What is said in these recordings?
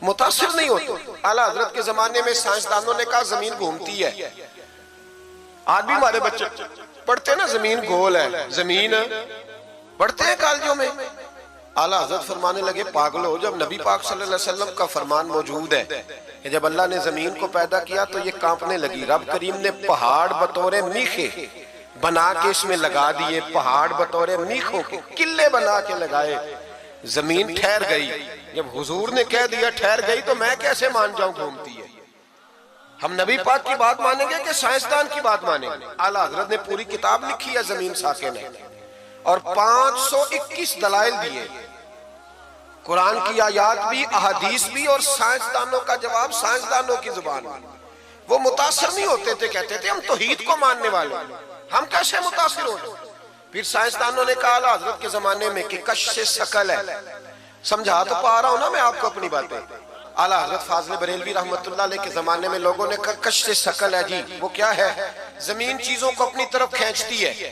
متاثر نہیں ہوتے. اعلیٰ حضرت کے زمانے میں سائنسدانوں نے کہا زمین گھومتی ہے. آج بھی ہمارے بچے پڑھتے ہیں نا زمین گول ہے، زمین پڑھتے ہیں کالجوں میں. اعلیٰ حضرت فرمانے لگے پاگل ہو، جب نبی پاک صلی اللہ علیہ وسلم کا فرمان موجود ہے کہ جب اللہ نے زمین کو پیدا کیا تو یہ کانپنے لگی. رب کریم نے پہاڑ بطور میخے بنا کے اس میں لگا دیے، پہاڑ بطور میخوں کے قلعے بنا کے لگائے. زمین ٹھہر گئی. جب حضور نے کہہ دیا ٹھہر گئی تو میں کیسے مان جاؤں گھومتی ہے؟ ہم نبی پاک کی بات مانیں گے کہ سائنسدان کی بات مانیں گے؟ اعلیٰ حضرت نے پوری کتاب لکھی ہے زمین ساکن ہے اور 521 دلائل دیے، قرآن کی آیات بھی، احادیث بھی، اور سائنسدانوں کا جواب سائنسدانوں کی زبان میں. وہ متاثر نہیں ہوتے تھے، کہتے تھے ہم توحید کو ماننے والے، ہم کیسے متاثر ہوں؟ پھر سائنسدانوں نے کہا اعلیٰ حضرت کے زمانے میں کہ کشش ثقل ہے. سمجھا تو پا رہا ہوں نا میں آپ کو اپنی باتیں. اعلیٰ حضرت فاضل بریلوی رحمت اللہ علیہ کے زمانے میں لوگوں نے کہا کشش ثقل ہے جی، وہ کیا ہے؟ زمین چیزوں کو اپنی طرف کھینچتی ہے.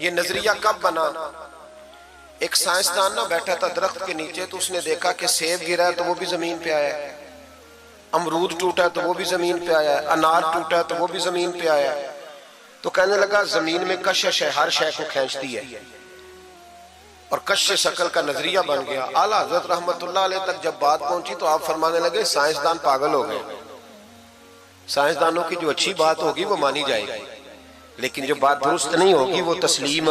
یہ نظریہ کب بنا؟ ایک سائنسدان نہ بیٹھا تھا درخت کے نیچے تو اس نے دیکھا کہ سیب گرا ہے تو وہ بھی زمین پہ آیا ہے، امرود ٹوٹا ہے تو وہ بھی زمین پہ آیا ہے، انار ٹوٹا ہے تو وہ بھی زمین پہ آیا ہے. تو کہنے لگا زمین میں کشش ہے، ہر شے کو کھینچتی ہے، اور کشش ثقل کا نظریہ بن گیا. اعلیٰ حضرت رحمت اللہ علیہ تک جب بات پہنچی تو آپ فرمانے لگے سائنسدان پاگل ہو گئے. سائنسدانوں کی جو اچھی بات ہوگی وہ مانی جائے گی، لیکن جو بات درست نہیں ہوگی وہ تسلیم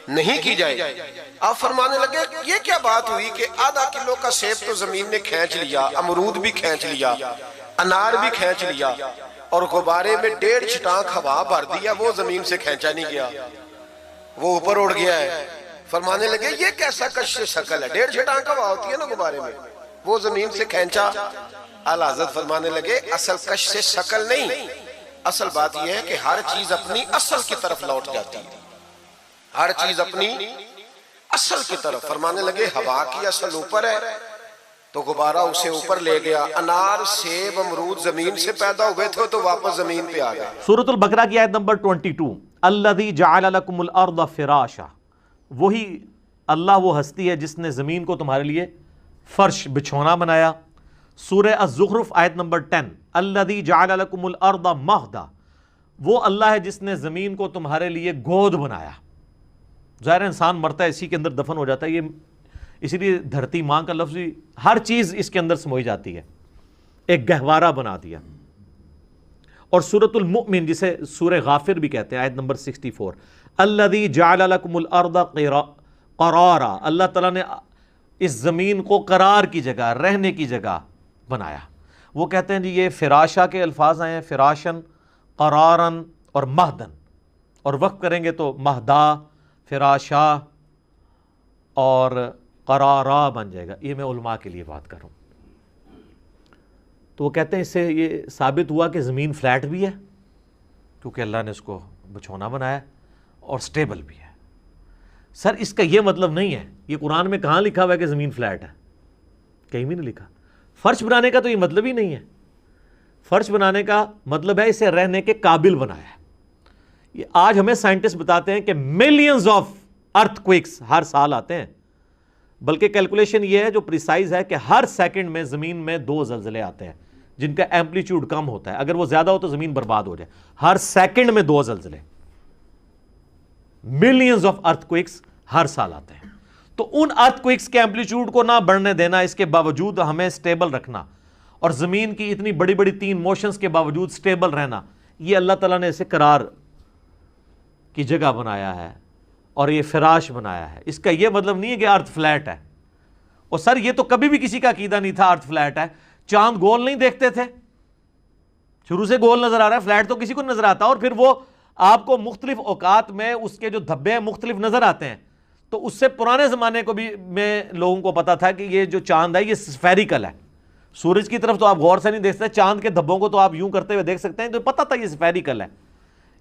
نہیں کی جائے گی. آپ فرمانے لگے یہ کیا بات ہوئی کہ آدھا کلو کا سیب تو زمین نے کھینچ لیا، امرود بھی کھینچ لیا، انار بھی کھینچ لیا، اور غبارے میں 1.5 چھٹانک ہوا بھر دیا، وہ زمین سے کھینچا نہیں گیا، وہ اوپر اڑ گیا ہے. فرمانے لگے یہ کیسا کشش ثقل ہے؟ 1.5 چھٹانک ہوا ہوتی ہے نا غبارے میں، وہ زمین سے کھینچا. اعلیٰ حضرت فرمانے لگے اصل کشش ثقل نہیں، اصل بات یہ ہے کہ ہر چیز اپنی اصل کی طرف لوٹ جاتی ہے، ہر چیز اپنی اصل کی طرف. فرمانے لگے ہوا کی اصل اوپر ہے تو غبارہ اسے اوپر لے گیا. انار، سیب، امرود زمین سے پیدا ہوئے تھے تو واپس زمین پہ آ گئے. سورۃ البقرہ کی آیت نمبر 22، الذی جعل لکم الارض فراشا، وہی اللہ وہ ہستی ہے جس نے زمین کو تمہارے لیے فرش بچھونا بنایا. سورہ الزخرف آیت نمبر 10، الذی جعل لکم الارض مہدا، وہ اللہ ہے جس نے زمین کو تمہارے لیے گود بنایا. ظاہر انسان مرتا ہے اسی کے اندر دفن ہو جاتا ہے، یہ اسی لیے دھرتی ماں کا لفظ ہر چیز اس کے اندر سموئی جاتی ہے، ایک گہوارہ بنا دیا. اور سورۃ المؤمن جسے سورہ غافر بھی کہتے ہیں آیت نمبر 64، الذی جعل لکم الارض قرارا، اللہ تعالیٰ نے اس زمین کو قرار کی جگہ، رہنے کی جگہ بنایا. وہ کہتے ہیں جی یہ فراشا کے الفاظ آئے ہیں، فراشن، قرارن اور مہدن، اور وقف کریں گے تو مہدا، فراشا اور قرارا بن جائے گا. یہ میں علماء کے لیے بات کر رہا ہوں. تو وہ کہتے ہیں اس سے یہ ثابت ہوا کہ زمین فلیٹ بھی ہے کیونکہ اللہ نے اس کو بچھونا بنایا اور سٹیبل بھی ہے. سر اس کا یہ مطلب نہیں ہے، یہ قرآن میں کہاں لکھا ہوا ہے کہ زمین فلیٹ ہے؟ کہیں بھی نہیں لکھا. فرش بنانے کا تو یہ مطلب ہی نہیں ہے. فرش بنانے کا مطلب ہے اسے رہنے کے قابل بنایا ہے. یہ آج ہمیں سائنٹسٹ بتاتے ہیں کہ ملینز آف ارتھ کوئکس ہر سال آتے ہیں، بلکہ کیلکولیشن یہ ہے جو پریسائز ہے کہ ہر سیکنڈ میں زمین میں 2 زلزلے آتے ہیں جن کا ایمپلیٹیوڈ کم ہوتا ہے، اگر وہ زیادہ ہو تو زمین برباد ہو جائے. ہر سیکنڈ میں 2 زلزلے، ملینز آف ارتھ کوئکس ہر سال آتے ہیں. تو ان ارتھ کوئکس کے ایمپلیٹیوڈ کو نہ بڑھنے دینا، اس کے باوجود ہمیں سٹیبل رکھنا، اور زمین کی اتنی بڑی بڑی 3 موشنز کے باوجود سٹیبل رہنا، یہ اللہ تعالیٰ نے اسے قرار کی جگہ بنایا ہے اور یہ فراش بنایا ہے. اس کا یہ مطلب نہیں ہے کہ ارتھ فلیٹ ہے. اور سر یہ تو کبھی بھی کسی کا عقیدہ نہیں تھا ارتھ فلیٹ ہے. چاند گول نہیں دیکھتے تھے، شروع سے گول نظر آ رہا ہے، فلیٹ تو کسی کو نظر آتا. اور پھر وہ آپ کو مختلف اوقات میں اس کے جو دھبے ہیں مختلف نظر آتے ہیں. تو اس سے پرانے زمانے کو بھی میں لوگوں کو پتا تھا کہ یہ جو چاند ہے یہ سفیریکل ہے. سورج کی طرف تو آپ غور سے نہیں دیکھ سکتے، چاند کے دھبوں کو تو آپ یوں کرتے ہوئے دیکھ سکتے ہیں. تو پتا تھا یہ سفیریکل ہے،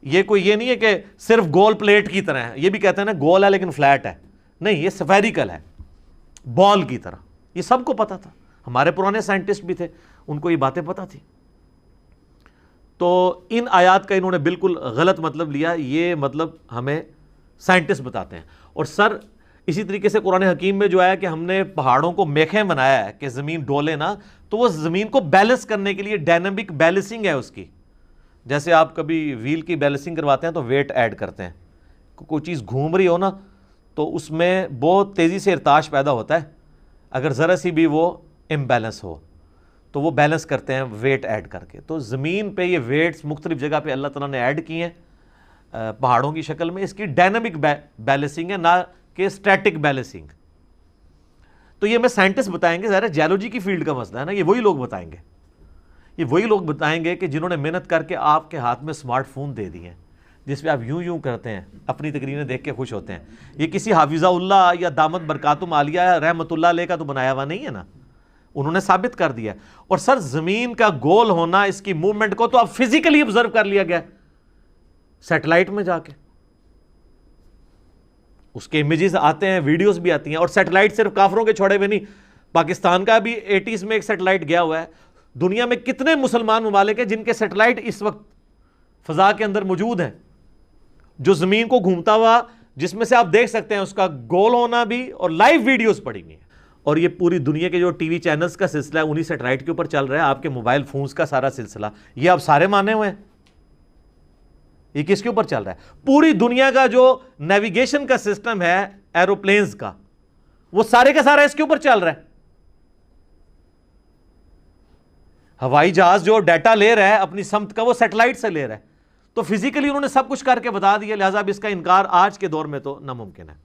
یہ کوئی یہ نہیں ہے کہ صرف گول پلیٹ کی طرح ہے. یہ بھی کہتے ہیں نا گول ہے لیکن فلیٹ ہے، نہیں، یہ سفیریکل ہے، بال کی طرح. یہ سب کو پتا تھا. ہمارے پرانے سائنٹسٹ بھی تھے، ان کو یہ باتیں پتا تھی. تو ان آیات کا انہوں نے بالکل غلط مطلب لیا. یہ مطلب ہمیں سائنٹسٹ بتاتے ہیں. اور سر اسی طریقے سے قرآن حکیم میں جو ہے کہ ہم نے پہاڑوں کو میخیں بنایا ہے کہ زمین ڈولے نا، تو وہ زمین کو بیلنس کرنے کے لیے ڈائنامک بیلنسنگ ہے اس کی. جیسے آپ کبھی ویل کی بیلنسنگ کرواتے ہیں تو ویٹ ایڈ کرتے ہیں، کوئی چیز گھوم رہی ہو نا تو اس میں بہت تیزی سے ارتعاش پیدا ہوتا ہے، اگر ذرا سی بھی وہ امبیلنس ہو تو وہ بیلنس کرتے ہیں ویٹ ایڈ کر کے. تو زمین پہ یہ ویٹس مختلف جگہ پہ اللہ تعالیٰ نے ایڈ کی ہیں پہاڑوں کی شکل میں. اس کی ڈائنامک بیلنسنگ ہے، نہ کہ اسٹیٹک بیلنسنگ. تو یہ میں سائنٹسٹ بتائیں گے، ظاہر ہے جیولوجی کی فیلڈ کا مسئلہ ہے نا، یہ وہی لوگ بتائیں گے. یہ وہی لوگ بتائیں گے کہ جنہوں نے محنت کر کے آپ کے ہاتھ میں اسمارٹ فون دے دیے ہیں جس پہ آپ یوں یوں کرتے ہیں، اپنی تقریریں دیکھ کے خوش ہوتے ہیں. یہ کسی حافظہ اللہ یا دامت برکاتم عالیہ رحمۃ اللہ علیہ کا تو بنایا ہوا نہیں ہے نا، انہوں نے ثابت کر دیا. اور سر زمین کا گول ہونا، اس کی موومنٹ کو تو اب فزیکلی آبزرو کر لیا گیا سیٹلائٹ میں جا کے. اس کے امیجز آتے ہیں، ویڈیوز بھی آتی ہیں. اور سیٹلائٹ صرف کافروں کے چھوڑے ہوئے نہیں، پاکستان کا بھی 80s میں ایک سیٹلائٹ گیا ہوا ہے. دنیا میں کتنے مسلمان ممالک ہیں جن کے سیٹلائٹ اس وقت فضا کے اندر موجود ہیں، جو زمین کو گھومتا ہوا، جس میں سے آپ دیکھ سکتے ہیں اس کا گول ہونا بھی، اور لائیو ویڈیوز پڑی ہوئی ہیں. اور یہ پوری دنیا کے جو ٹی وی چینلز کا سلسلہ ہے انہی سیٹلائٹ کے اوپر چل رہا ہے. آپ کے موبائل فونز کا سارا سلسلہ یہ آپ سارے مانے ہوئے ہیں. یہ کس کے اوپر چل رہا ہے؟ پوری دنیا کا جو نیویگیشن کا سسٹم ہے ایروپلینز کا، وہ سارے کا سارا اس کے اوپر چل رہا ہے. ہوائی جہاز جو ڈیٹا لے رہا ہے اپنی سمت کا، وہ سیٹلائٹ سے لے رہا ہے. تو فزیکلی انہوں نے سب کچھ کر کے بتا دیا، لہٰذا اب اس کا انکار آج کے دور میں تو ناممکن ہے.